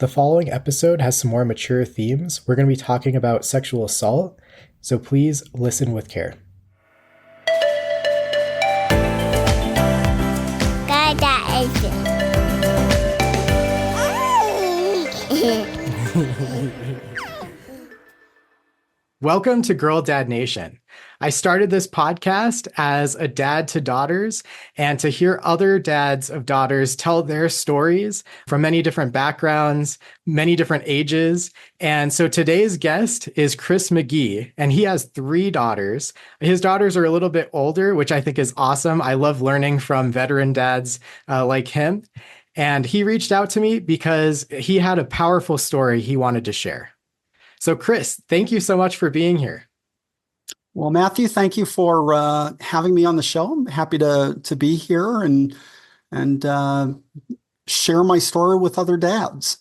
The following episode has some more mature themes. We're going to be talking about sexual assault, so please listen with care. Welcome to Girl Dad Nation. I started this podcast as a dad to daughters and to hear other dads of daughters tell their stories from many different backgrounds, many different ages. And so today's guest is Chris McGhee, and he has 3 daughters. His daughters are a little bit older, which I think is awesome. I love learning from veteran dads like him. And he reached out to me because he had a powerful story he wanted to share. So, Chris, thank you so much for being here. Well, Matthew, thank you for having me on the show. I'm happy to be here and share my story with other dads.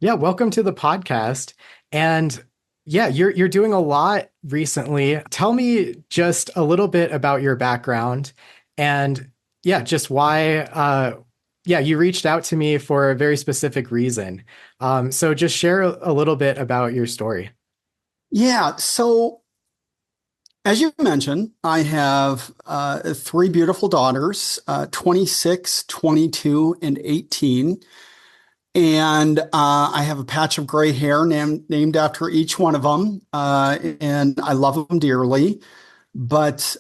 Yeah, welcome to the podcast. And yeah, you're doing a lot recently. Tell me just a little bit about your background and just why you reached out to me for a very specific reason. So just share a little bit about your story. Yeah. So as you mentioned, I have 3 beautiful daughters, 26, 22, and 18. And I have a patch of gray hair named after each one of them. And I love them dearly. But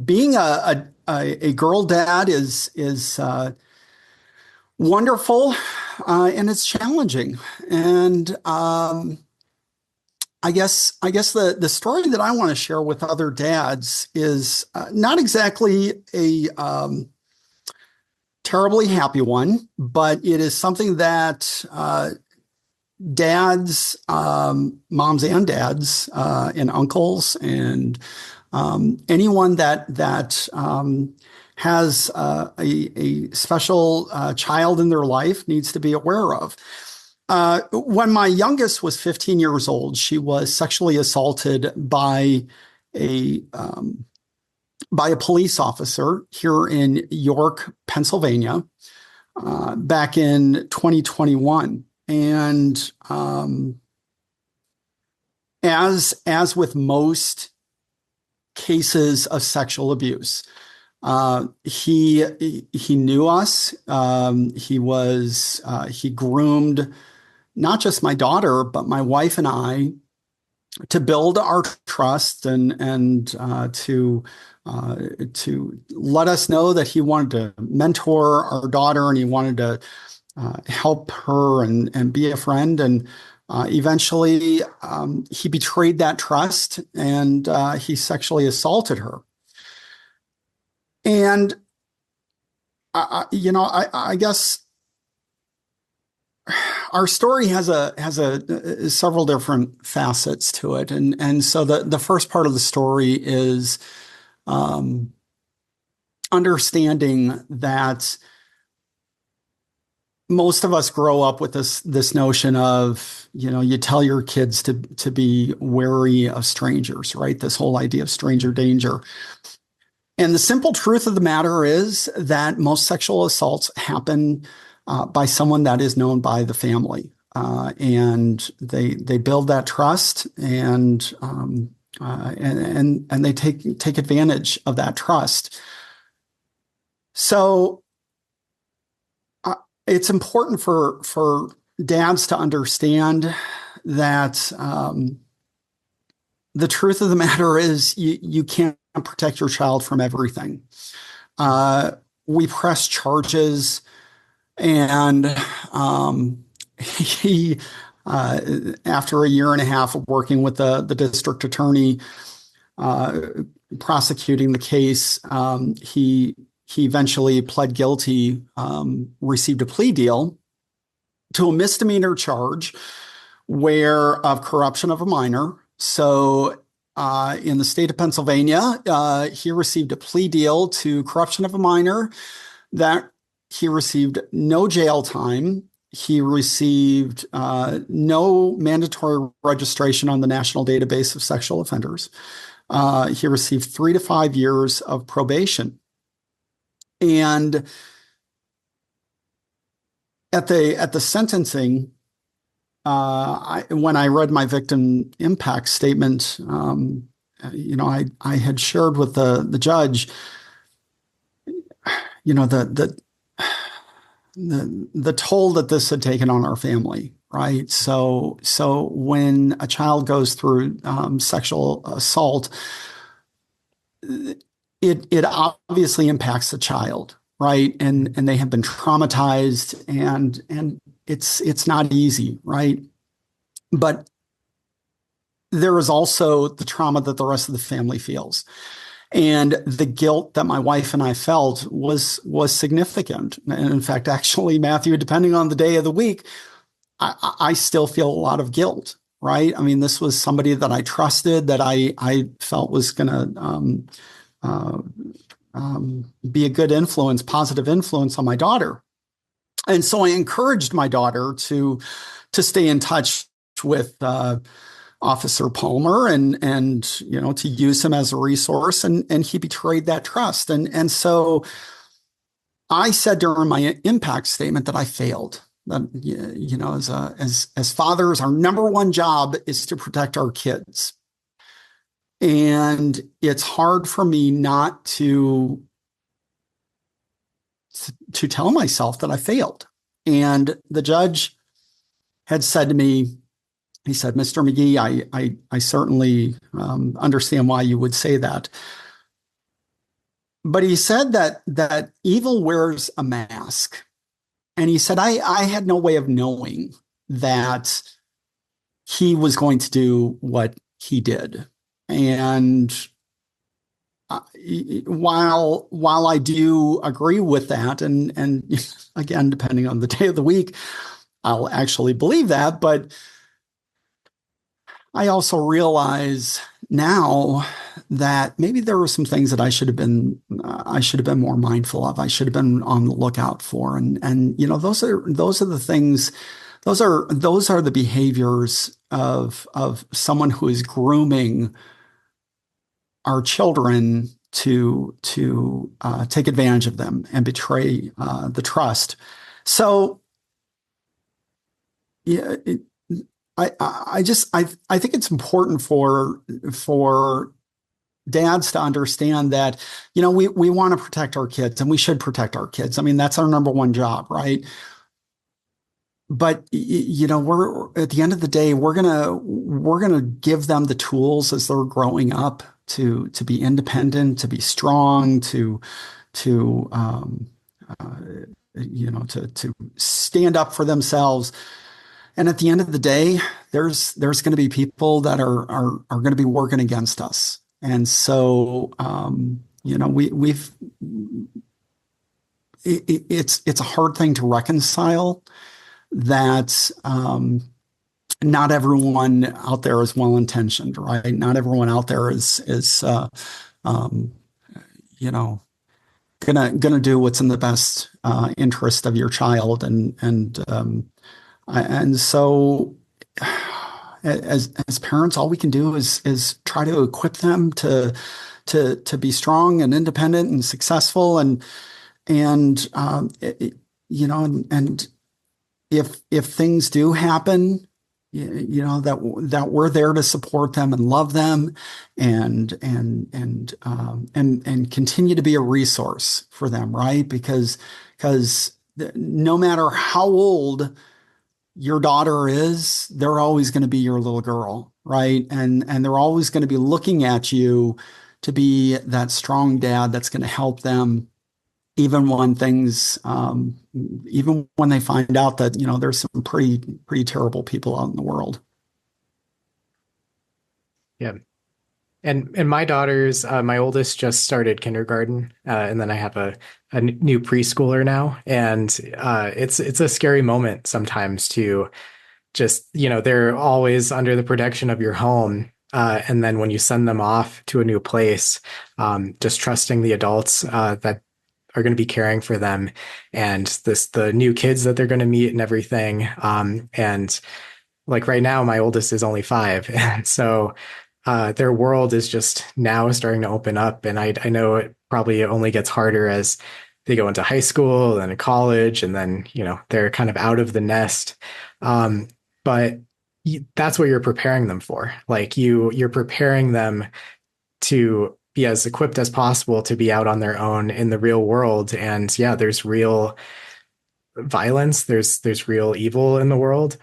being a girl dad is wonderful, and it's challenging. And I guess the story that I want to share with other dads is not exactly a terribly happy one, but it is something that dads, moms and dads, and uncles, and anyone that has a special child in their life needs to be aware of. When my youngest was 15 years old, she was sexually assaulted by a police officer here in York, Pennsylvania, back in 2021. And as with most cases of sexual abuse, he knew us. He groomed not just my daughter, but my wife and I to build our trust and to let us know that he wanted to mentor our daughter and he wanted to help her and be a friend. And eventually, he betrayed that trust and he sexually assaulted her. And I guess our story has several different facets to it, and so the first part of the story is understanding that most of us grow up with this notion of, you tell your kids to be wary of strangers, right? This whole idea of stranger danger. And the simple truth of the matter is that most sexual assaults happen by someone that is known by the family, and they build that trust, and they take advantage of that trust. So it's important for dads to understand that the truth of the matter is you can't protect your child from everything. We press charges, and he, after a year and a half of working with the district attorney prosecuting the case, he eventually pled guilty, received a plea deal to a misdemeanor charge of corruption of a minor. So in the state of Pennsylvania, he received a plea deal to corruption of a minor that he received no jail time. He received no mandatory registration on the National Database of Sexual Offenders. He received 3 to 5 years of probation. And At the sentencing, when I read my victim impact statement, I had shared with the judge, you know, the toll that this had taken on our family, right? So when a child goes through sexual assault, it obviously impacts the child, right? And they have been traumatized, and it's not easy, right? But there is also the trauma that the rest of the family feels. And the guilt that my wife and I felt was significant. And in fact, actually, Matthew, depending on the day of the week, I still feel a lot of guilt, right? I mean, this was somebody that I trusted, that I felt was going to uh, be a good influence, positive influence on my daughter. And so I encouraged my daughter to stay in touch with Officer Palmer, and to use him as a resource, and he betrayed that trust. And so I said during my impact statement that I failed. That, as fathers, our number one job is to protect our kids. And it's hard for me not to tell myself that I failed. And the judge had said to me, he said, "Mr. McGhee, I certainly understand why you would say that." But he said that evil wears a mask. And he said, I had no way of knowing that he was going to do what he did. And while I do agree with that, and again, depending on the day of the week, I'll actually believe that, but I also realize now that maybe there were some things that I should have been more mindful of. I should have been on the lookout for, and those are the things. Those are the behaviors of someone who is grooming our children to take advantage of them and betray the trust. So, yeah. I think it's important for dads to understand that, we want to protect our kids, and we should protect our kids. I mean, that's our number one job, right? But we're at the end of the day, we're gonna give them the tools as they're growing up to be independent, to be strong, to to stand up for themselves. And at the end of the day, there's going to be people that are going to be working against us. And so, it's a hard thing to reconcile that not everyone out there is well intentioned, right? Not everyone out there is gonna do what's in the best interest of your child, and so, as parents, all we can do is try to equip them to be strong and independent and successful, and if things do happen, that we're there to support them and love them, and continue to be a resource for them, right? Because no matter how old your daughter is, they're always going to be your little girl, right? And they're always going to be looking at you to be that strong dad that's going to help them, even when even when they find out that, there's some pretty terrible people out in the world. Yeah. And my daughters, my oldest just started kindergarten, and then I have a new preschooler now, and it's a scary moment sometimes to just, they're always under the protection of your home, and then when you send them off to a new place, just trusting the adults that are going to be caring for them, and the new kids that they're going to meet and everything, and like right now, my oldest is only 5, and so. Their world is just now starting to open up. And I know it probably only gets harder as they go into high school and college, and then, they're kind of out of the nest. But that's what you're preparing them for. Like you're preparing them to be as equipped as possible to be out on their own in the real world. And yeah, there's real violence, there's real evil in the world.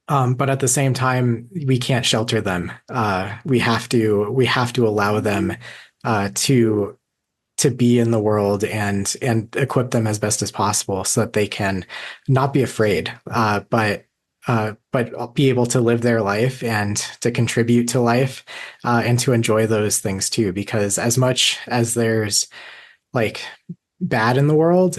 But at the same time, we can't shelter them. We have to allow them to be in the world and equip them as best as possible so that they can not be afraid, but be able to live their life and to contribute to life, and to enjoy those things too. Because as much as there's like bad in the world,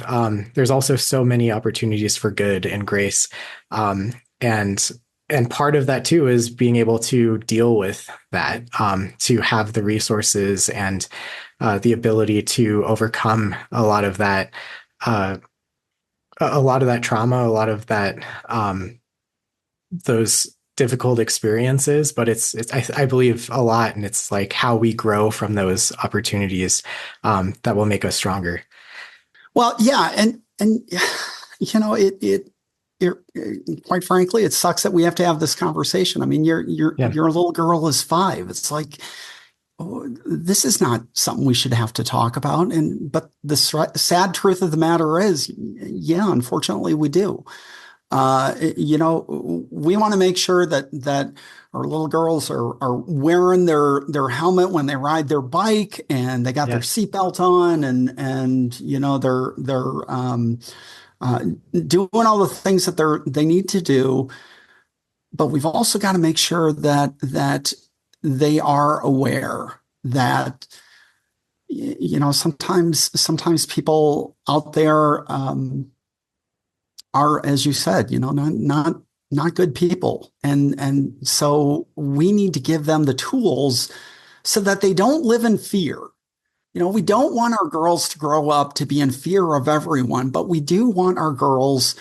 there's also so many opportunities for good and grace. And part of that too is being able to deal with that, to have the resources and the ability to overcome uh, a lot of that trauma, a lot of that, those difficult experiences. But I believe a lot, and it's like how we grow from those opportunities, that will make us stronger. Well, yeah, and quite frankly, it sucks that we have to have this conversation. I mean, Yeah, your little girl is 5. It's like, oh, this is not something we should have to talk about. But the sad truth of the matter is, yeah, unfortunately, we do. We want to make sure that our little girls are wearing their helmet when they ride their bike, and they got their yes, seatbelt on, and they're uh, doing all the things that they need to do. But we've also got to make sure that they are aware that sometimes people out there are, as you said, not good people, and so we need to give them the tools so that they don't live in fear. We don't want our girls to grow up to be in fear of everyone, but we do want our girls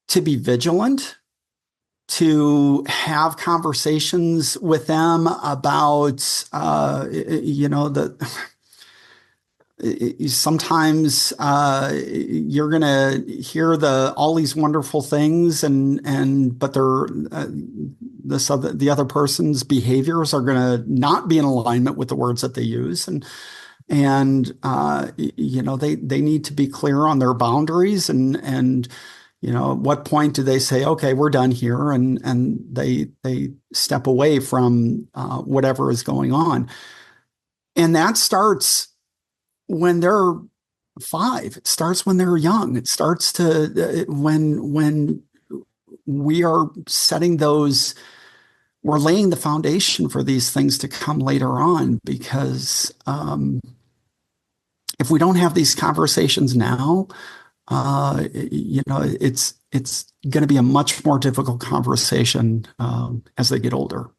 to be vigilant, to have conversations with them about, the sometimes you're gonna hear all these wonderful things, but the other person's behaviors are gonna not be in alignment with the words that they use, and they need to be clear on their boundaries, and at what point do they say, okay, we're done here, and they step away from whatever is going on. And that starts when they're 5. It starts when they're young. It starts when we are setting those, we're laying the foundation for these things to come later on. Because if we don't have these conversations now, it's going to be a much more difficult conversation as they get older.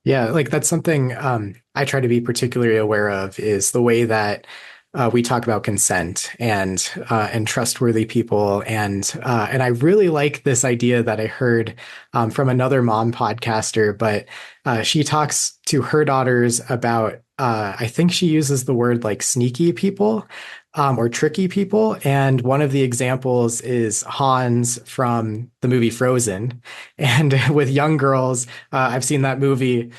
yeah, like that's something, I try to be particularly aware of, is the way that we talk about consent and trustworthy people. And I really like this idea that I heard from another mom podcaster. But she talks to her daughters about, I think she uses the word like sneaky people, or tricky people. And one of the examples is Hans from the movie Frozen. And with young girls, I've seen that movie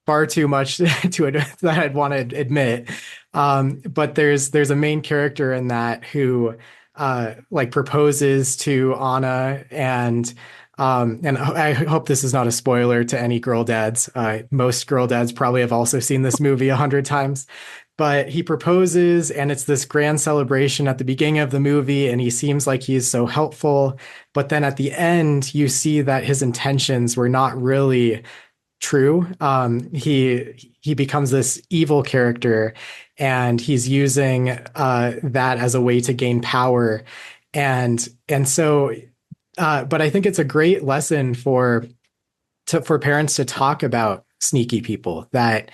far too much that I'd want to admit. But there's a main character in that who like proposes to Anna, and I hope this is not a spoiler to any girl dads. Most girl dads probably have also seen this movie 100 times. But he proposes, and it's this grand celebration at the beginning of the movie, and he seems like he's so helpful. But then at the end, you see that his intentions were not really true. He becomes this evil character, and he's using that as a way to gain power, and so. But I think it's a great lesson for parents to talk about sneaky people that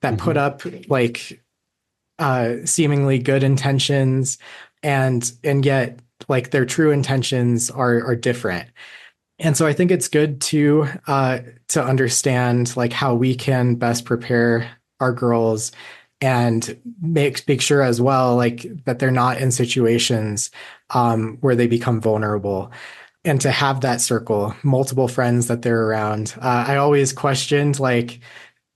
put Mhm. up like seemingly good intentions, and yet like their true intentions are different. And so I think it's good to understand like how we can best prepare our girls and make sure as well, like that they're not in situations where they become vulnerable. And to have that circle, multiple friends that they're around. I always questioned, like,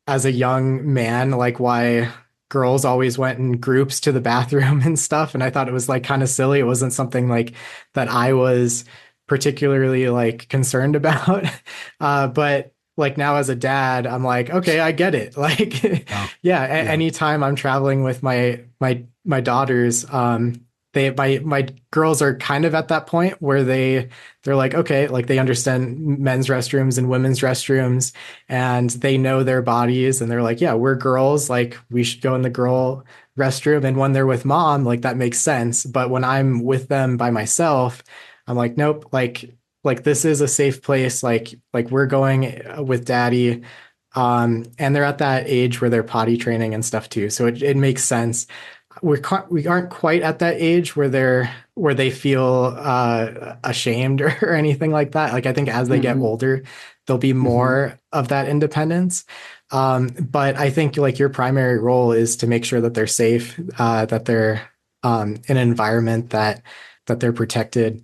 as a young man, like why girls always went in groups to the bathroom and stuff. And I thought it was like kind of silly. It wasn't something like that I was particularly like concerned about. But like now as a dad, I'm like, okay, I get it. Like, Yeah. yeah, Yeah. anytime I'm traveling with my daughters, my girls are kind of at that point where they're like, okay, like they understand men's restrooms and women's restrooms, and they know their bodies, and they're like, yeah, we're girls, like we should go in the girl restroom. And when they're with mom, like that makes sense. But when I'm with them by myself, I'm like, nope, like this is a safe place. Like we're going with daddy. And they're at that age where they're potty training and stuff too. So it makes sense. We aren't quite at that age where they feel ashamed or anything like that. Like I think as they get Hmm. older, there'll be Hmm. more of that independence. But I think like your primary role is to make sure that they're safe, that they're in an environment that they're protected.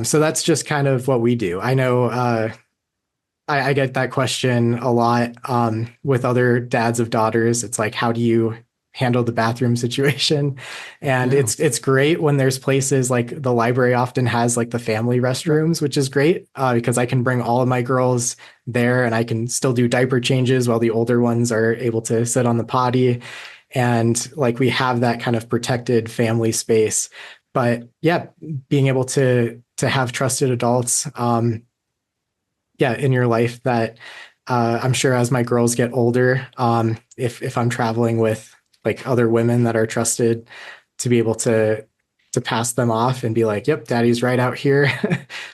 So that's just kind of what we do. I know I get that question a lot with other dads of daughters. It's like, how do you handle the bathroom situation? And Yeah. it's great when there's places like the library often has like the family Yep. restrooms, which is great because I can bring all of my girls there and I can still do diaper changes while the older ones are able to sit on the potty. And like we have that kind of protected family space. But yeah, being able to have trusted adults yeah, in your life that I'm sure as my girls get older, if I'm traveling with like other women that are trusted, to be able to pass them off and be like, yep, daddy's right out here,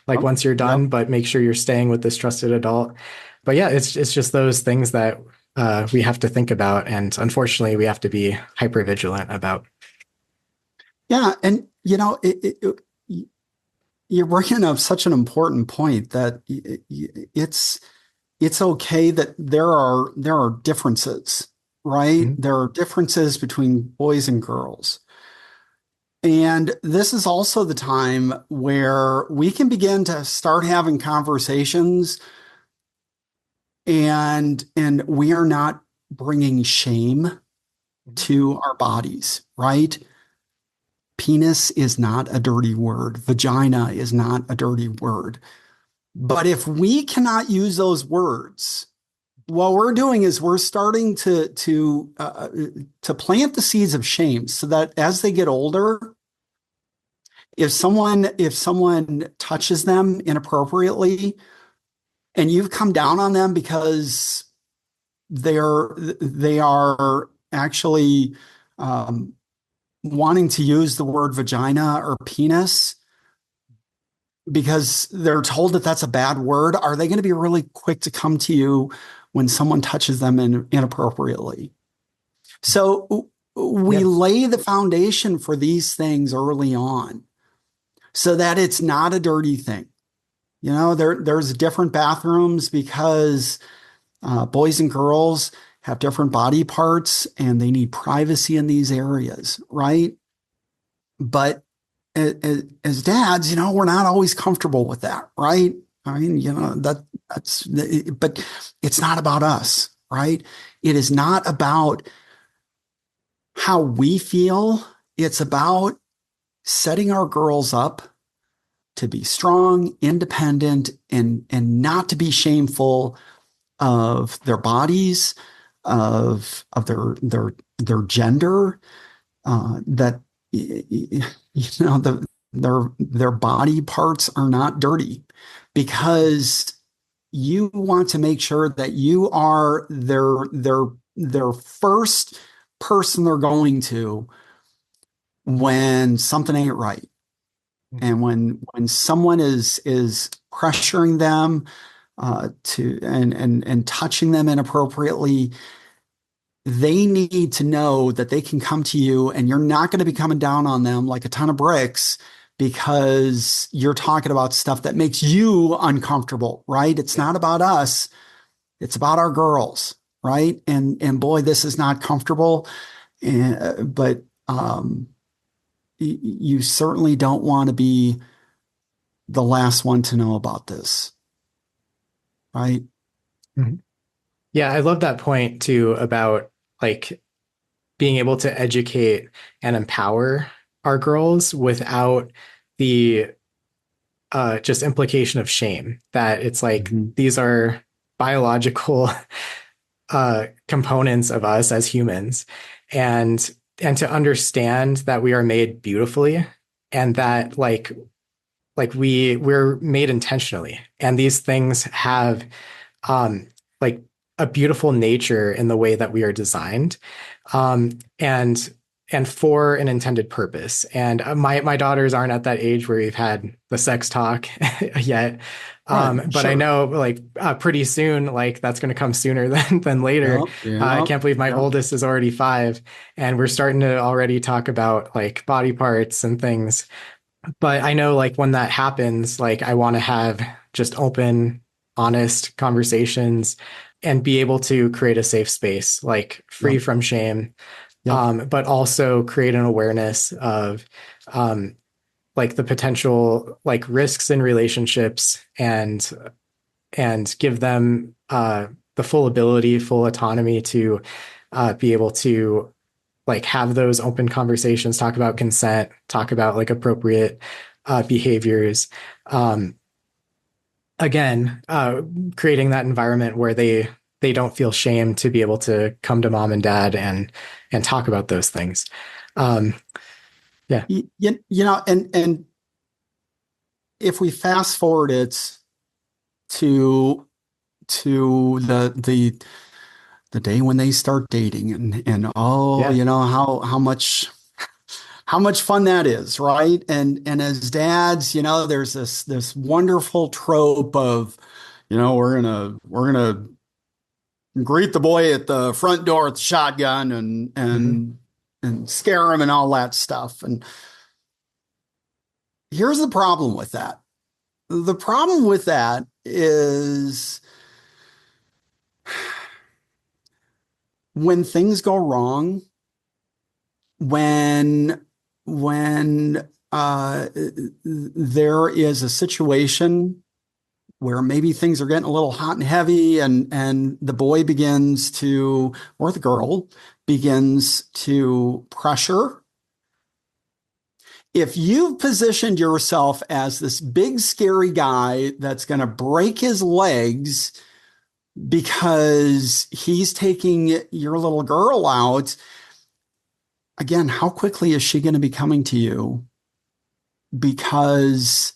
like Yep. once you're Yep. done, but make sure you're staying with this trusted adult. But yeah, it's just those things that we have to think about, and unfortunately, we have to be hyper vigilant about. Yeah. And you're bringing up such an important point that it's okay that there are differences, right? Mhm. There are differences between boys and girls. And this is also the time where we can begin to start having conversations and we are not bringing shame to our bodies, right? Penis is not a dirty word. Vagina is not a dirty word. But if we cannot use those words, what we're doing is we're starting to plant the seeds of shame so that as they get older, if someone touches them inappropriately and you've come down on them because they are actually um, wanting to use the word vagina or penis because they're told that that's a bad word, are they going to be really quick to come to you when someone touches them inappropriately? So we Yeah. lay the foundation for these things early on so that it's not a dirty thing. There's different bathrooms because boys and girls have different body parts and they need privacy in these areas, right? But as dads, we're not always comfortable with that, right? I mean, but it's not about us, right? It is not about how we feel. It's about setting our girls up to be strong, independent, and not to be shameful of their bodies, of their gender, that their body parts are not dirty because you want to make sure that you are their first person they're going to when something ain't right. And when someone is pressuring them to and touching them inappropriately, they need to know that they can come to you and you're not going to be coming down on them like a ton of bricks because you're talking about stuff that makes you uncomfortable, right? It's Yeah. not about us, it's about our girls, right? And boy, this is not comfortable. but you certainly don't want to be the last one to know about this, right? Mhm. Yeah, I love that point too about like being able to educate and empower our girls without the just implication of shame that it's like Mhm. these are biological components of us as humans, and to understand that we are made beautifully, and that we're made intentionally, and these things have um like a beautiful nature in the way that we are designed, and for an intended purpose. And my daughters aren't at that age where we've had the sex talk yet. Right, But I sure. know pretty soon, like that's going to come sooner than later. Yep, I yep, can't believe my yep, oldest is already 5, and we're starting to already talk about like body parts and things. But I know like when that happens, like I want to have just open, honest conversations and be able to create a safe space, like free yep, from shame, yep, but also create an awareness of um, like the potential like risks in relationships, and give them the full ability, full autonomy to be able to like have those open conversations, talk about consent, talk about like appropriate behaviors. Um, Again, creating that environment where they don't feel shame to be able to come to mom and dad and talk about those things. Um, yeah, and if we fast forward it to the day when they start dating, and oh, yeah, how much fun that is, right? And as dads, there's this wonderful trope of, we're gonna greet the boy at the front door with the shotgun hmm, and scare him and all that stuff. And here's the problem with that. The problem with that is when things go wrong, when when there is a situation where maybe things are getting a little hot and heavy, and the boy begins to, or the girl begins to pressure. If you've positioned yourself as this big scary guy that's going to break his legs because he's taking your little girl out, again, how quickly is she going to be coming to you because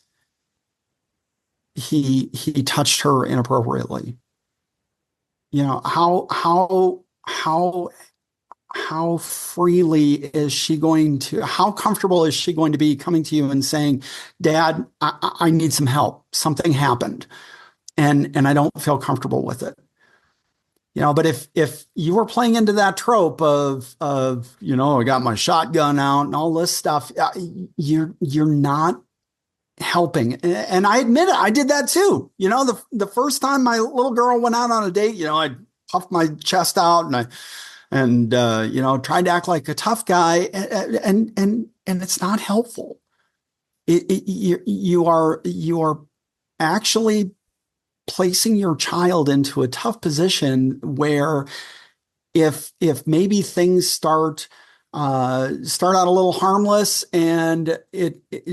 he touched her inappropriately? How freely is she going to, how comfortable is she going to be coming to you and saying, Dad, I need some help. Something happened and I don't feel comfortable with it. But if you were playing into that trope of I got my shotgun out and all this stuff, you're not helping. And I admit it, I did that too. The first time my little girl went out on a date, I puffed my chest out and tried to act like a tough guy, and it's not helpful. You are actually placing your child into a tough position where if maybe things start out a little harmless, and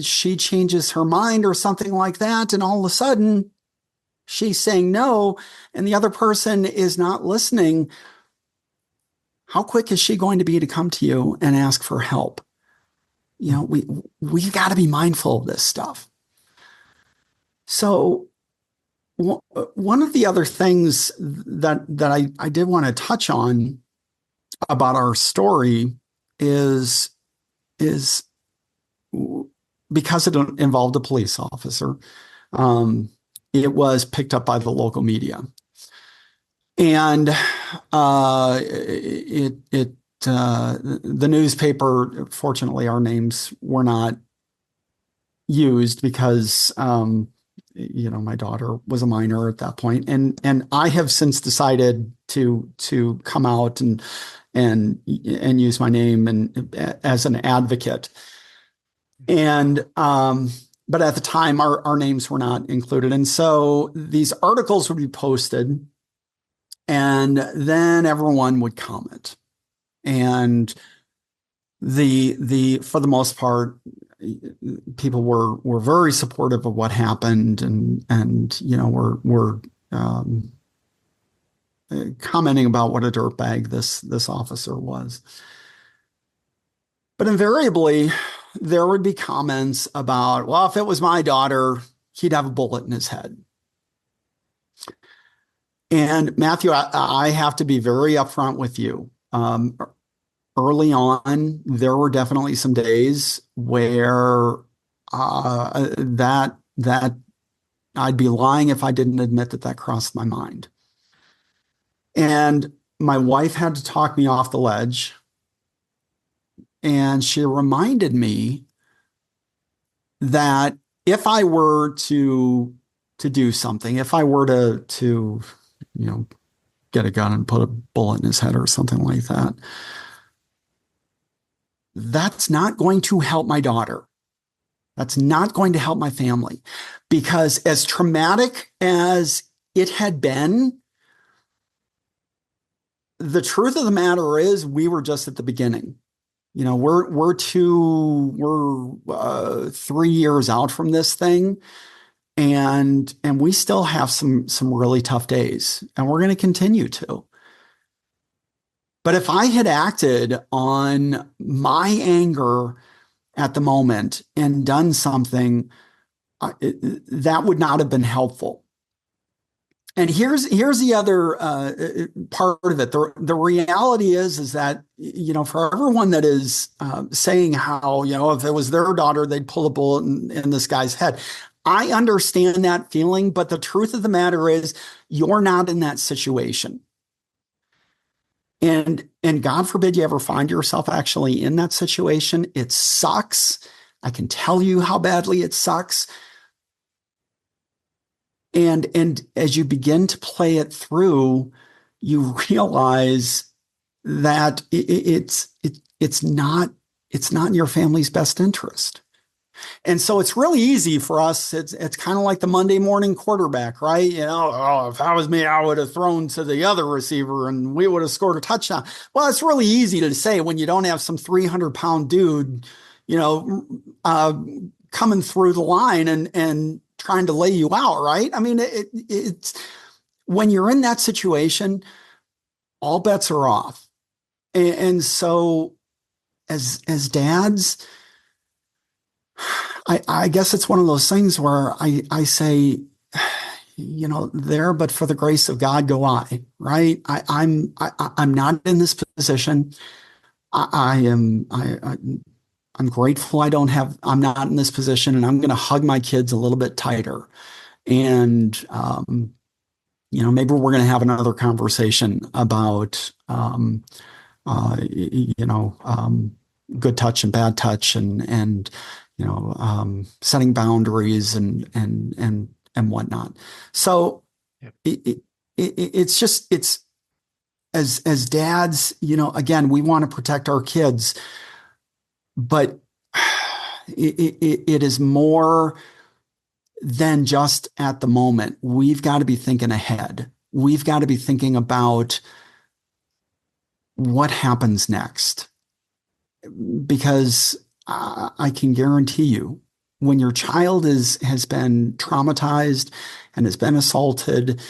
she changes her mind or something like that, and all of a sudden she's saying no, and the other person is not listening, how quick is she going to be to come to you and ask for help? We got to be mindful of this stuff. So one of the other things that I did want to touch on about our story is because it involved a police officer. Um, it was picked up by the local media, and the newspaper. Fortunately, our names were not used because my daughter was a minor at that point, and I have since decided to come out and use my name and as an advocate. And but at the time, our names were not included, and so these articles would be posted, and then everyone would comment, and the for the most part, people were very supportive of what happened, and were commenting about what a dirtbag this officer was. But invariably, there would be comments about, well, if it was my daughter, he'd have a bullet in his head. And Matthew, I have to be very upfront with you. Early on, there were definitely some days where that I'd be lying if I didn't admit that crossed my mind. And my wife had to talk me off the ledge. And she reminded me that if I were to do something, if I were to get a gun and put a bullet in his head or something like that, that's not going to help my daughter. That's not going to help my family, because as traumatic as it had been, the truth of the matter is we were just at the beginning. We're 3 years out from this thing, and we still have some really tough days, and we're going to continue to. But if I had acted on my anger at the moment and done something, that would not have been helpful. And here's the other part of it. The reality is that, for everyone that is saying how, if it was their daughter, they'd pull a bullet in this guy's head. I understand that feeling, but the truth of the matter is you're not in that situation. And God forbid you ever find yourself actually in that situation. It sucks. I can tell you how badly it sucks. And as you begin to play it through, you realize that it's not in your family's best interest. And so it's really easy for us. It's kind of like the Monday morning quarterback, right? If that was me, I would have thrown to the other receiver and we would have scored a touchdown. Well, it's really easy to say when you don't have some 300-pound dude, coming through the line and trying to lay you out, right? I mean, it's when you're in that situation, all bets are off. And so as dads, I guess it's one of those things where I say, there, but for the grace of God, go I, right? I'm not in this position. I'm grateful I'm not in this position, and I'm going to hug my kids a little bit tighter. And, maybe we're going to have another conversation about, good touch and bad touch and setting boundaries and whatnot. So Yep. it's as dads, again, we want to protect our kids, but it is more than just at the moment. We've got to be thinking ahead. We've got to be thinking about what happens next, because I can guarantee you, when your child has been traumatized and has been assaulted,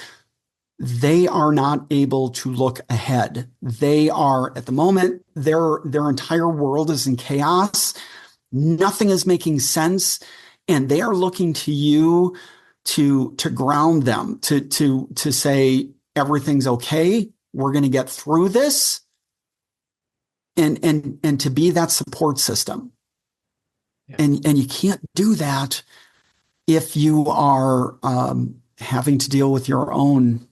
they are not able to look ahead. They are, at the moment, their entire world is in chaos. Nothing is making sense, and they are looking to you to ground them, to say everything's okay. We're going to get through this, and to be that support system. Yeah. And you can't do that if you are having to deal with your own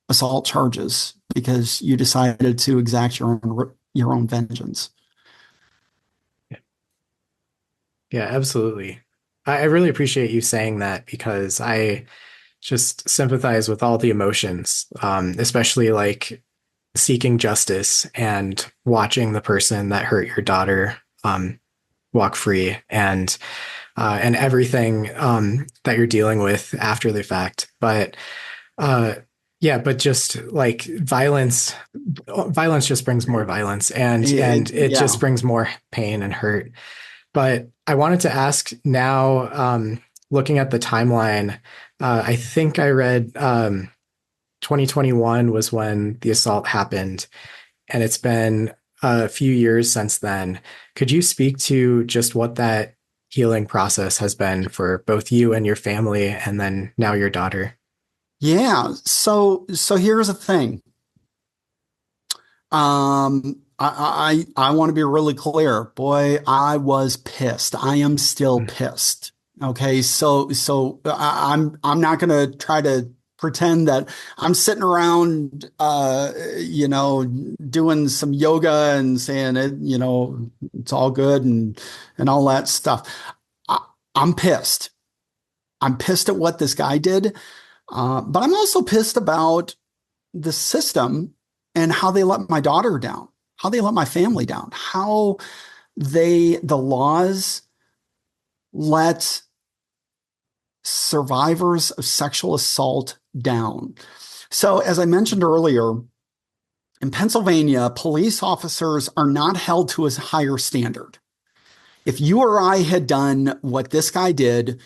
assault charges because you decided to exact your own vengeance. Yeah, absolutely. I really appreciate you saying that because I just sympathize with all the emotions, especially like seeking justice and watching the person that hurt your daughter walk free and everything that you're dealing with after the fact. But uh, yeah, but just like violence just brings more violence, and it just Yeah. brings more pain and hurt. But I wanted to ask now, looking at the timeline, I think I read 2021 was when the assault happened, and it's been a few years since then. Could you speak to just what that healing process has been for both you and your family, and then now your daughter? Yeah. So here's the thing. I want to be really clear. Boy, I was pissed. I am still pissed. Okay, I'm not gonna try to pretend that I'm sitting around, doing some yoga and saying it, it's all good and all that stuff. I, I'm pissed. I'm pissed at what this guy did, but I'm also pissed about the system and how they let my daughter down, how they let my family down, how the laws let survivors of sexual assault down. So, as I mentioned earlier, in Pennsylvania, police officers are not held to a higher standard. If you or I had done what this guy did,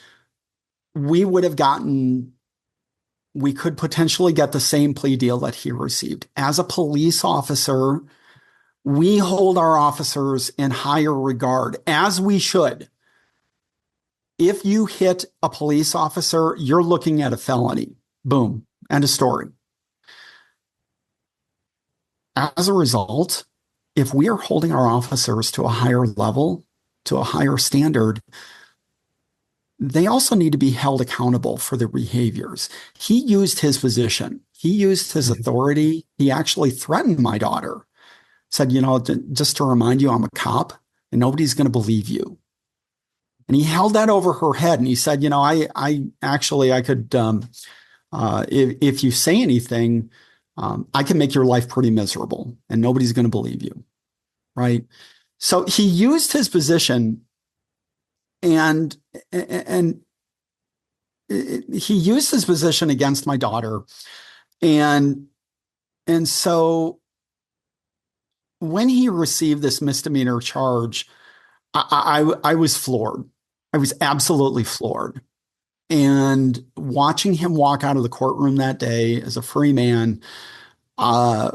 we would have gotten we could potentially get the same plea deal that he received. As a police officer, we hold our officers in higher regard, as we should. If you hit a police officer, you're looking at a felony. Boom. End of story. As a result, if we are holding our officers to a higher level, to a higher standard, they also need to be held accountable for their behaviors. He used his position. He used his Mhm. authority. He actually threatened my daughter. Said, just to remind you, I'm a cop and nobody's going to believe you. And he held that over her head and he said, I actually, I could, if you say anything, I can make your life pretty miserable and nobody's going to believe you. Right. So he used his position and, and he used his position against my daughter. And, and so when he received this misdemeanor charge, I was floored. I was absolutely floored. And watching him walk out of the courtroom that day as a free man it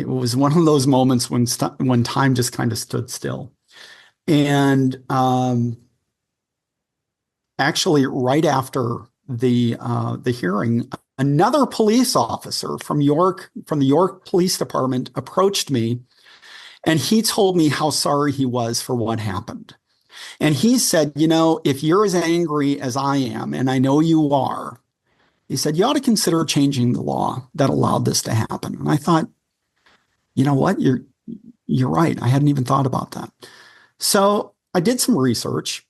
was one of those moments when time just kind of stood still. And actually, right after the hearing, another police officer from the York Police Department approached me, and he told me how sorry he was for what happened. And he said, if you're as angry as I am, and I know you are, he said, you ought to consider changing the law that allowed this to happen. And I thought, you know what? You're right. I hadn't even thought about that. So I did some research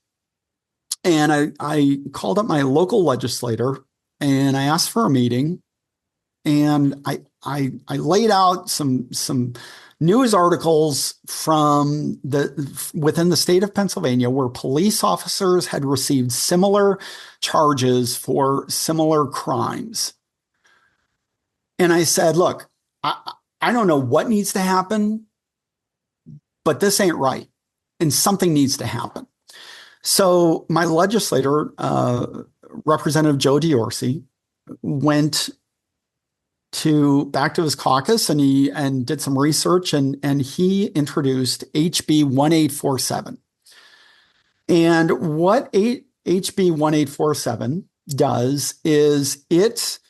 and I called up my local legislator and I asked for a meeting. And I laid out some news articles from within the state of Pennsylvania where police officers had received similar charges for similar crimes. And I said, look, I don't know what needs to happen, but this ain't right. And something needs to happen. So my legislator, Representative Joe DiOrsi, went back to his caucus and did some research and he introduced HB 1847. And what HB 1847 does is it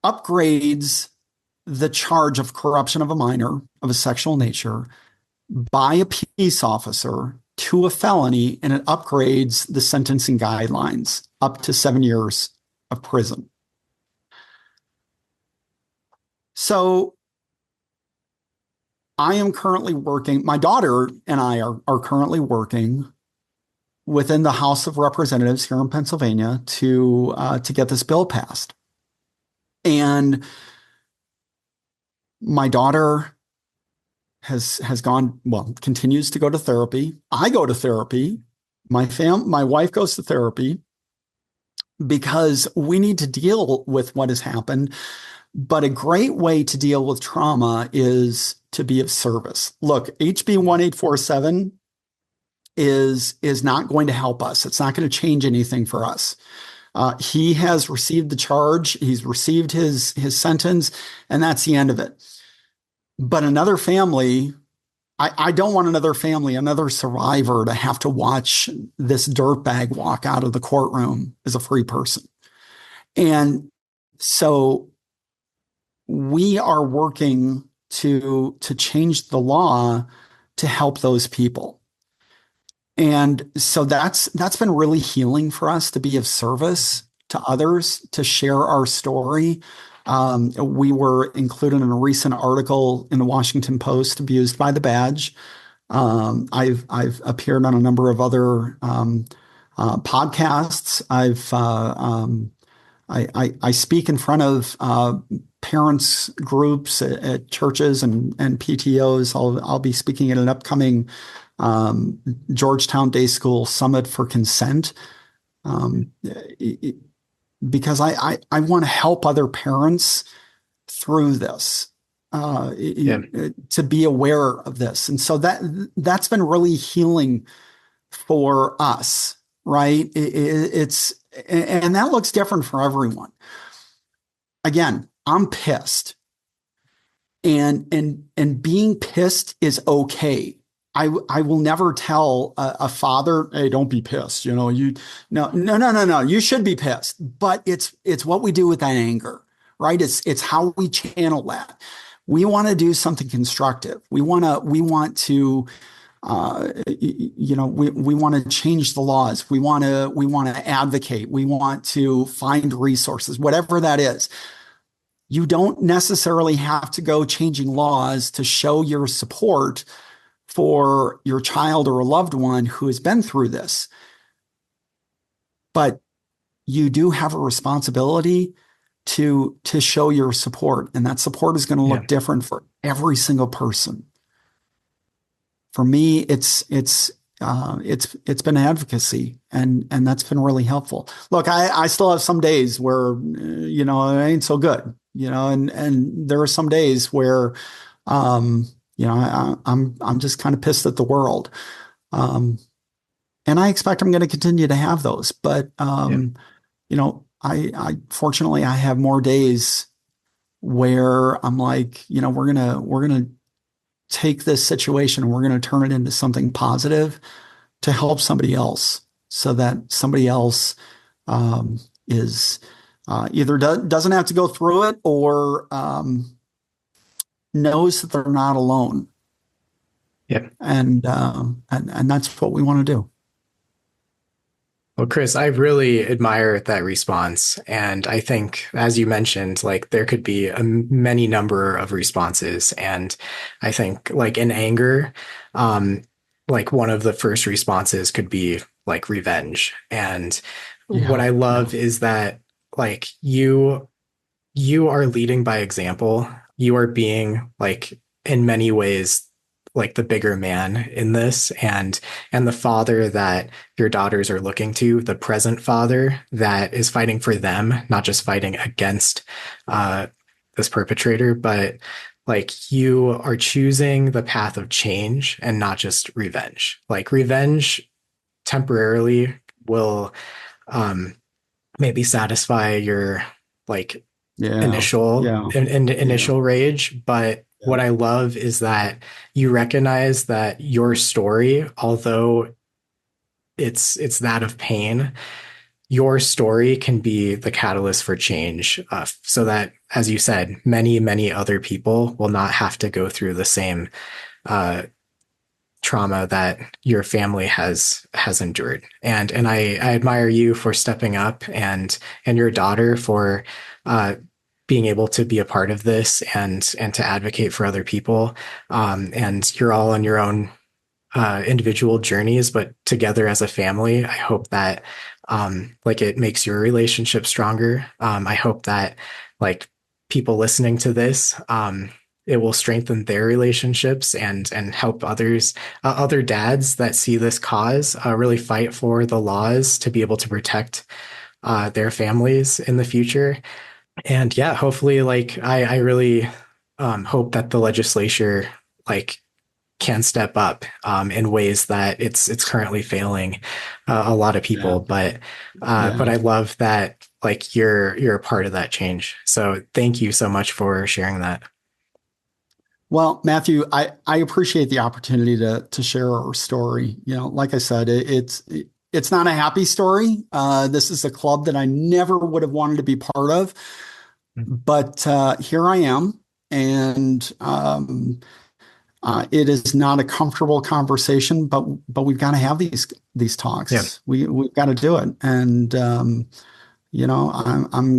upgrades the charge of corruption of a minor of a sexual nature by a peace officer to a felony, and it upgrades the sentencing guidelines up to 7 years of prison. So I am currently working, my daughter and I are currently working within the House of Representatives here in Pennsylvania to get this bill passed. And my daughter has gone, well, continues to go to therapy. I go to therapy. My wife goes to therapy because we need to deal with what has happened. But a great way to deal with trauma is to be of service. Look, HB 1847 is not going to help us. It's not going to change anything for us. He has received the charge. He's received his sentence, and that's the end of it. But another family, I don't want another family, another survivor to have to watch this dirtbag walk out of the courtroom as a free person. And so we are working to change the law to help those people. And so that's been really healing for us to be of service to others, to share our story. We were included in a recent article in the Washington Post, Abused by the Badge. I've appeared on a number of other podcasts. I speak in front of parents groups at churches and PTOs. I'll be speaking at an upcoming Georgetown Day School Summit for Consent, because I want to help other parents through this, to be aware of this. And so that's been really healing for us, right? And that looks different for everyone. Again, I'm pissed. And being pissed is okay. I will never tell a father, hey, don't be pissed. No. You should be pissed. But it's what we do with that anger, right? It's how we channel that. We want to do something constructive. We want to we want to change the laws. We want to advocate. We want to find resources, whatever that is. You don't necessarily have to go changing laws to show your support for your child or a loved one who has been through this. But you do have a responsibility to show your support, and that support is going to look different for every single person. For me, it's been advocacy, and that's been really helpful. Look, I still have some days where it ain't so good, and there are some days where I'm just kind of pissed at the world, and I expect I'm going to continue to have those. But I fortunately I have more days where I'm like, we're gonna take this situation and we're going to turn it into something positive to help somebody else, so that somebody else is either doesn't have to go through it, or knows that they're not alone. Yeah. And that's what we want to do. Well, Chris, I really admire that response. And I think, as you mentioned, like there could be many number of responses. And I think like in anger, like one of the first responses could be like revenge. And what I love is that like you are leading by example. You are being like in many ways like the bigger man in this, and the father that your daughters are looking to, the present father that is fighting for them, not just fighting against this perpetrator, but like you are choosing the path of change and not just revenge. Like revenge temporarily will maybe satisfy your like initial rage, but what I love is that you recognize that your story, although it's that of pain, your story can be the catalyst for change, so that, as you said, many other people will not have to go through the same trauma that your family has endured. And I admire you for stepping up, and your daughter for being able to be a part of this and to advocate for other people. And you're all on your own individual journeys, but together as a family, I hope that like it makes your relationship stronger. I hope that like people listening to this, it will strengthen their relationships and help others, other dads that see this cause, really fight for the laws to be able to protect their families in the future. And yeah, hopefully, like I really hope that the legislature like can step up in ways that it's currently failing a lot of Yeah. people. But Yeah. I love that like you're a part of that change. So thank you so much for sharing that. Well, Matthew, I appreciate the opportunity to share our story. Like I said, it's not a happy story. This is a club that I never would have wanted to be part of, but here I am, and it is not a comfortable conversation, but we've got to have these Yeah. talks. We've got to do it, and I'm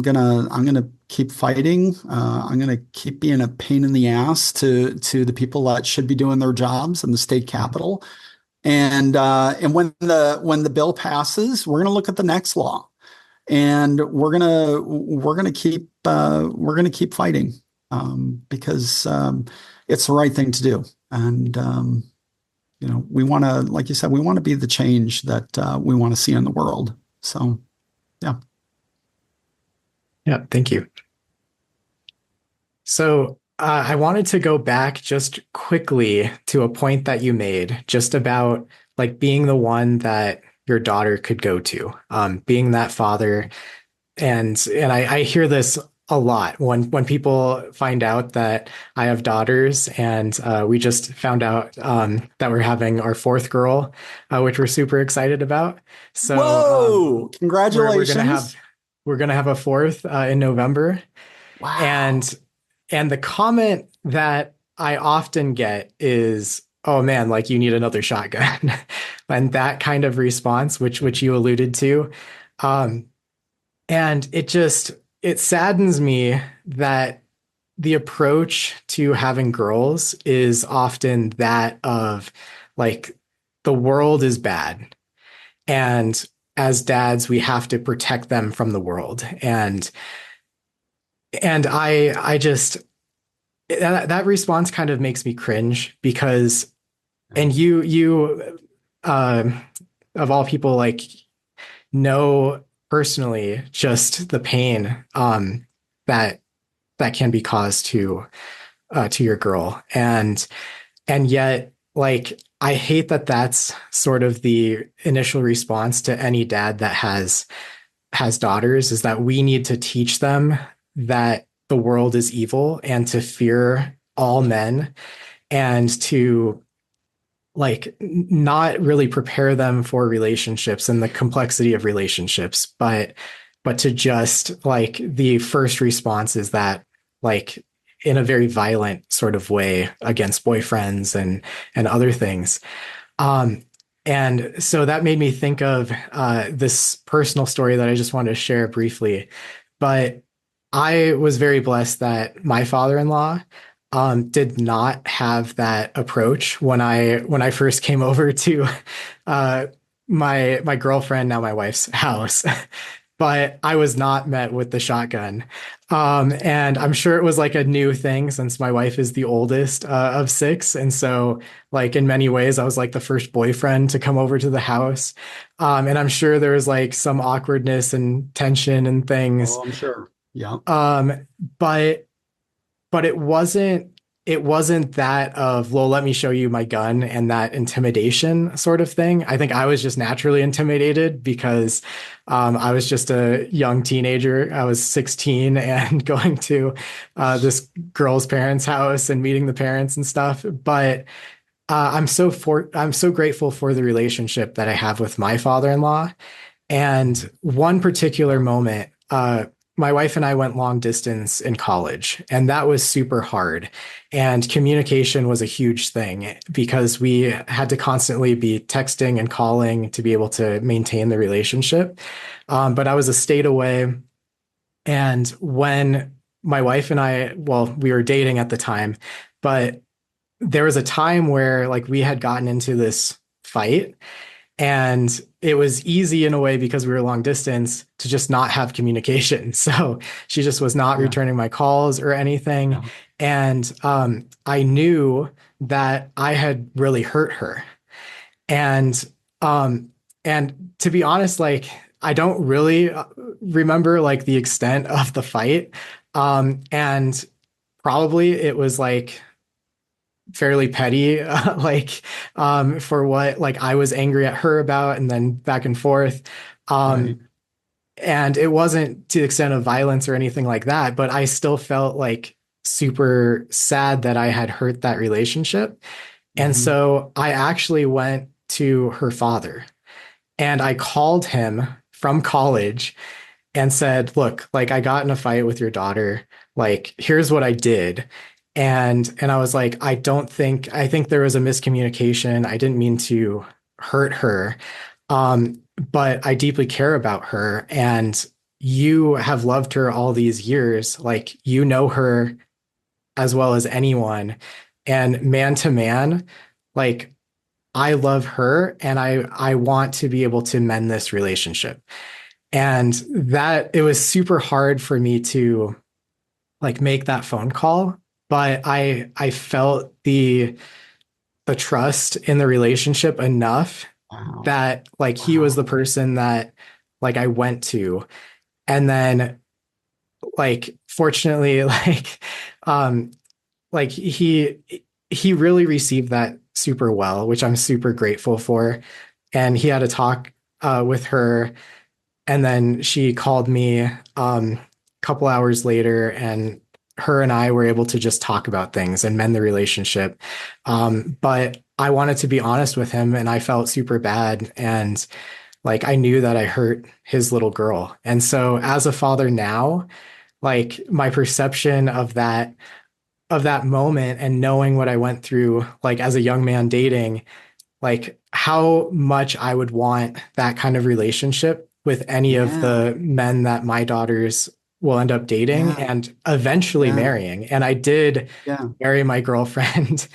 gonna keep fighting. I'm gonna keep being a pain in the ass to the people that should be doing their jobs in the state capitol. And when the bill passes, we're gonna look at the next law, and we're gonna keep fighting because it's the right thing to do. And we want to, like you said, we want to be the change that we want to see in the world. So, yeah. Yeah. Thank you. So I wanted to go back just quickly to a point that you made just about like being the one that your daughter could go to, being that father. And I hear this a lot when people find out that I have daughters, and we just found out that we're having our fourth girl, which we're super excited about. So Whoa! we're gonna have Congratulations! a fourth in November, Wow. and the comment that I often get is, "Oh man, like you need another shotgun," and that kind of response, which you alluded to. Um, and it saddens me that the approach to having girls is often that of like the world is bad. And as dads, we have to protect them from the world. And I just that response kind of makes me cringe because and you uh, of all people like know personally just the pain that that can be caused to your girl, and yet like I hate that that's sort of the initial response to any dad that has daughters, is that we need to teach them that the world is evil and to fear all men, and to like not really prepare them for relationships and the complexity of relationships, but to just like the first response is that like in a very violent sort of way against boyfriends and other things. um and so that made me think of this personal story that I just wanted to share briefly. But I was very blessed that my father-in-law did not have that approach when I first came over to uh, my girlfriend, now my wife's house. But I was not met with the shotgun. And I'm sure it was like a new thing since my wife is the oldest of six. And so, like, in many ways, I was like the first boyfriend to come over to the house. And I'm sure there was like some awkwardness and tension and things. Oh, I'm sure. Yeah. Um, but it wasn't that of, well, let me show you my gun and that intimidation sort of thing. I think I was just naturally intimidated because I was just a young teenager. I was 16 and going to this girl's parents' house and meeting the parents and stuff. But I'm so grateful for the relationship that I have with my father-in-law. And one particular moment, my wife and I went long distance in college, and that was super hard. And communication was a huge thing because we had to constantly be texting and calling to be able to maintain the relationship. But I was a state away. And when my wife and I, well, we were dating at the time, but there was a time where like we had gotten into this fight, and it was easy in a way because we were long distance to just not have communication. So she just was not Yeah. returning my calls or anything. Yeah. And I knew that I had really hurt her. And um, and to be honest, like I don't really remember like the extent of the fight. And probably it was like fairly petty, like for what like I was angry at her about, and then back and forth. Right. Um, and it wasn't to the extent of violence or anything like that, but I still felt like super sad that I had hurt that relationship. And Hmm. so I actually went to her father and I called him from college and said, "Look, like I got in a fight with your daughter. Like, here's what I did." And I was like, I think there was a miscommunication. I didn't mean to hurt her. But I deeply care about her, and you have loved her all these years. Like, you know her as well as anyone. And man to man, like I love her and I want to be able to mend this relationship. And that it was super hard for me to like make that phone call, but I felt the trust in the relationship enough Wow. that like he was the Wow. person that like I went to. And then like fortunately um like he really received that super well, which I'm super grateful for. And he had a talk with her, and then she called me a couple hours later, and her and I were able to just talk about things and mend the relationship. But I wanted to be honest with him, and I felt super bad. And like I knew that I hurt his little girl. And so as a father now, like my perception of that moment and knowing what I went through, like as a young man dating, like how much I would want that kind of relationship with any of Yeah. the men that my daughters will end up dating Yeah. and eventually Yeah. marrying. And I did Yeah. marry my girlfriend.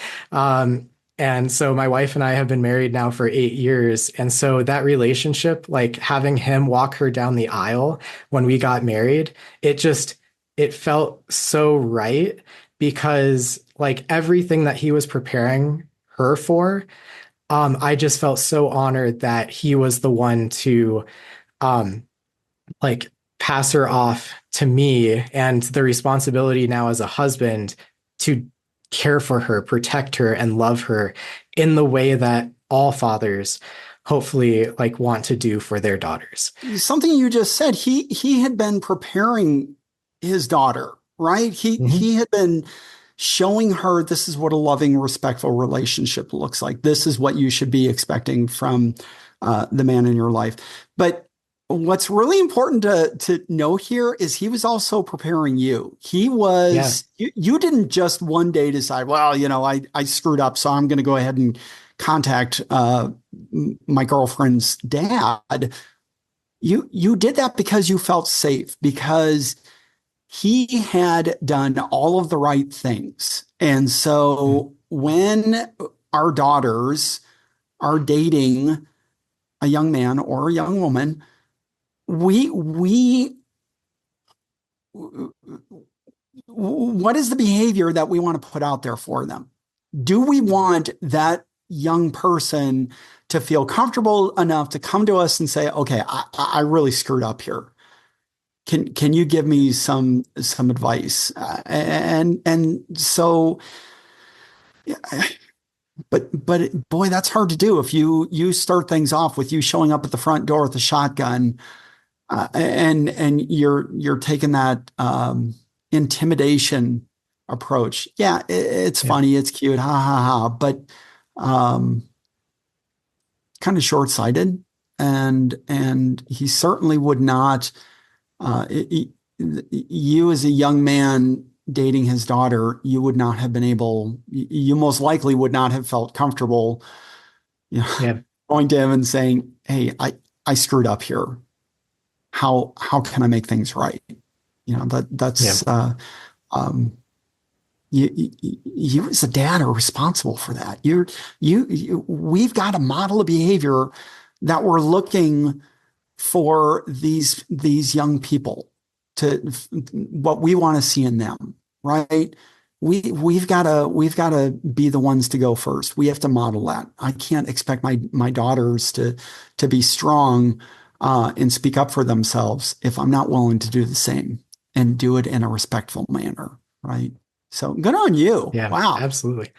And so my wife and I have been married now for 8 years. And so that relationship, like having him walk her down the aisle when we got married, it just, it felt so right because like everything that he was preparing her for, I just felt so honored that he was the one to um, like pass her off to me, and the responsibility now as a husband to care for her, protect her, and love her in the way that all fathers hopefully like want to do for their daughters. Something you just said, he had been preparing his daughter, right? Mhm. He had been showing her this is what a loving, respectful relationship looks like. This is what you should be expecting from the man in your life. But what's really important to know here is he was also preparing you. He Yeah. was you didn't just one day decide, well, I screwed up, so I'm going to go ahead and contact my girlfriend's dad. You did that because you felt safe, because he had done all of the right things. And Mhm. so when our daughters are dating a young man or a young woman, we what is the behavior that we want to put out there for them? Do we want that young person to feel comfortable enough to come to us and say, okay, I really screwed up here. Can you give me some advice? And so, yeah, but boy, that's hard to do if you start things off with you showing up at the front door with a shotgun, and you're taking that intimidation approach. Yeah, it's Yeah. funny, it's cute, ha ha ha, but um, kind of short-sighted, and he certainly would not. Uh, you as a young man dating his daughter, you would not have been able, you most likely would not have felt comfortable, you know, Yeah. going to him and saying, "Hey, I screwed up here. How can I make things right?" Yeah. That's um, you as a dad are responsible for that. We've got a model of behavior that we're looking for these young people to what we want to see in them, right? We've got to be the ones to go first. We have to model that. I can't expect my daughters to be strong and speak up for themselves if I'm not willing to do the same and do it in a respectful manner, right? So good on you. Yeah, Wow. absolutely.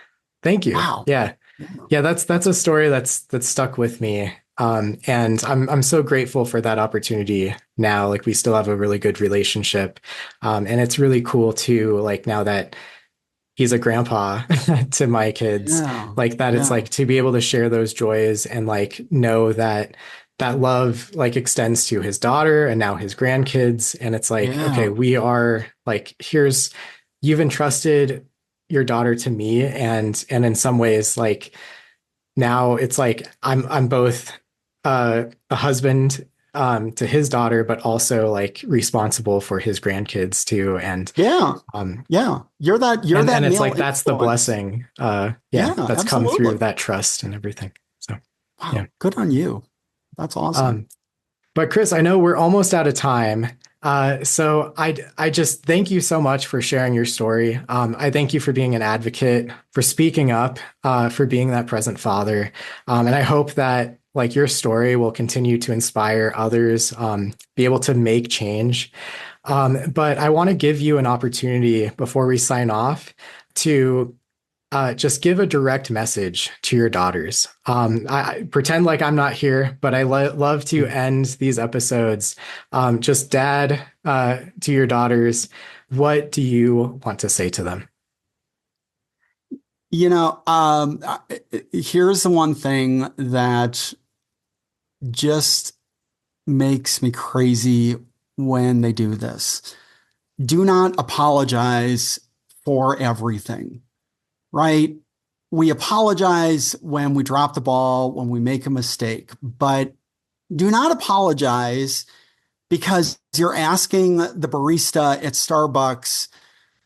Thank you. Wow. Yeah. Yeah. Yeah, that's a story that's stuck with me. And I'm so grateful for that opportunity now. Like we still have a really good relationship. And it's really cool too, like now that he's a grandpa to my kids, Yeah. like that it's Yeah. like to be able to share those joys and like know that that love like extends to his daughter and now his grandkids. And it's like, okay, Yeah. we are like, here's you've entrusted your daughter to me and in some ways like now it's like I'm both a husband to his daughter, but also like responsible for his grandkids too. Yeah. Um, Yeah. You're that and it's male like that's the influence. blessing, Yeah, yeah, that's come through absolutely. that trust and everything. So yeah. Wow. Good on you. That's awesome. Um, But Chris, I know we're almost out of time. So I just thank you so much for sharing your story. I thank you for being an advocate, for speaking up, for being that present father. And I hope that like your story will continue to inspire others, be able to make change. But I want to give you an opportunity before we sign off to just give a direct message to your daughters. I pretend like I'm not here, but I love to end these episodes. Just dad to your daughters. What do you want to say to them? Here's the one thing that just makes me crazy when they do this. Do not apologize for everything, right? We apologize when we drop the ball, when we make a mistake, but do not apologize because you're asking the barista at Starbucks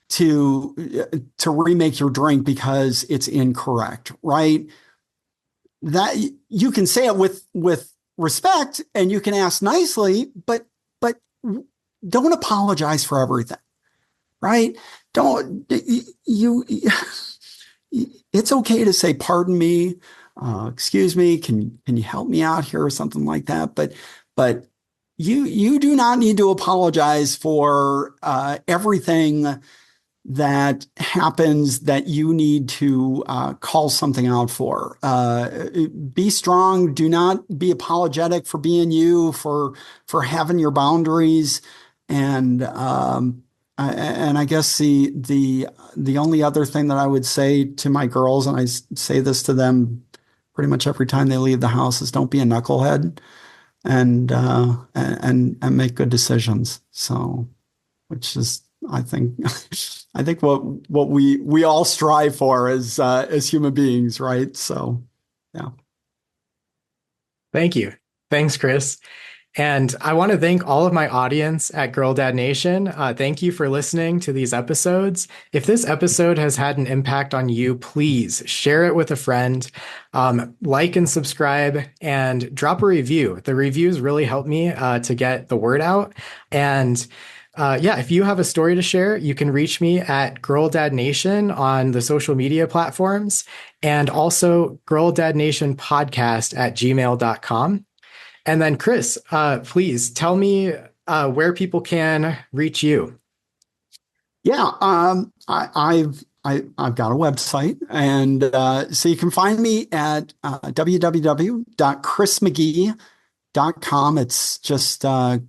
to remake your drink because it's incorrect, right? That you can say it with respect and you can ask nicely, but don't apologize for everything, right? Don't you it's okay to say pardon me, excuse me, can you help me out here or something like that, but you do not need to apologize for everything that happens that you need to call something out for. Be strong. Do not be apologetic for being you, for having your boundaries, and I guess the only other thing that I would say to my girls, and I say this to them pretty much every time they leave the house, is don't be a knucklehead and make good decisions. So, which is I think I think what we all strive for as human beings, right? So, yeah. Thank you. Thanks, Chris. And I want to thank all of my audience at Girl Dad Nation. Thank you for listening to these episodes. If this episode has had an impact on you, please share it with a friend, like and subscribe, and drop a review. The reviews really help me to get the word out. And yeah, if you have a story to share, you can reach me at Girl Dad Nation on the social media platforms and also Girl Dad Nation podcast at gmail.com. And then, Chris, please tell me where people can reach you. Yeah, I've got a website, and so you can find me at www.chrismcghee.com. It's just ChrisMcghee.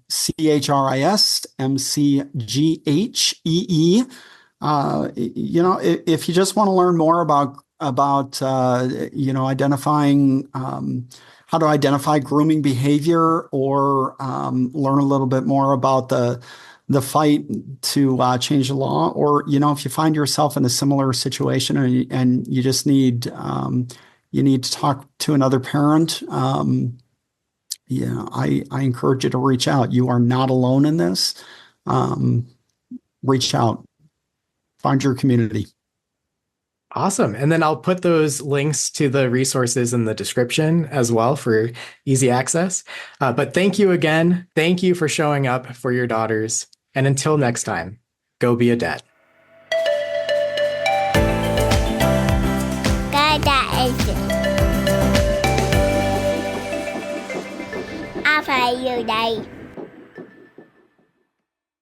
If you just want to learn more about identifying how to identify grooming behavior, or learn a little bit more about the fight to change the law, or if you find yourself in a similar situation and you just need you need to talk to another parent. Yeah, I encourage you to reach out. You are not alone in this. reach out, find your community. Awesome. And then I'll put those links to the resources in the description as well for easy access. But thank you again. Thank you for showing up for your daughters. And until next time, go be a dad. Ai phải giờ đây?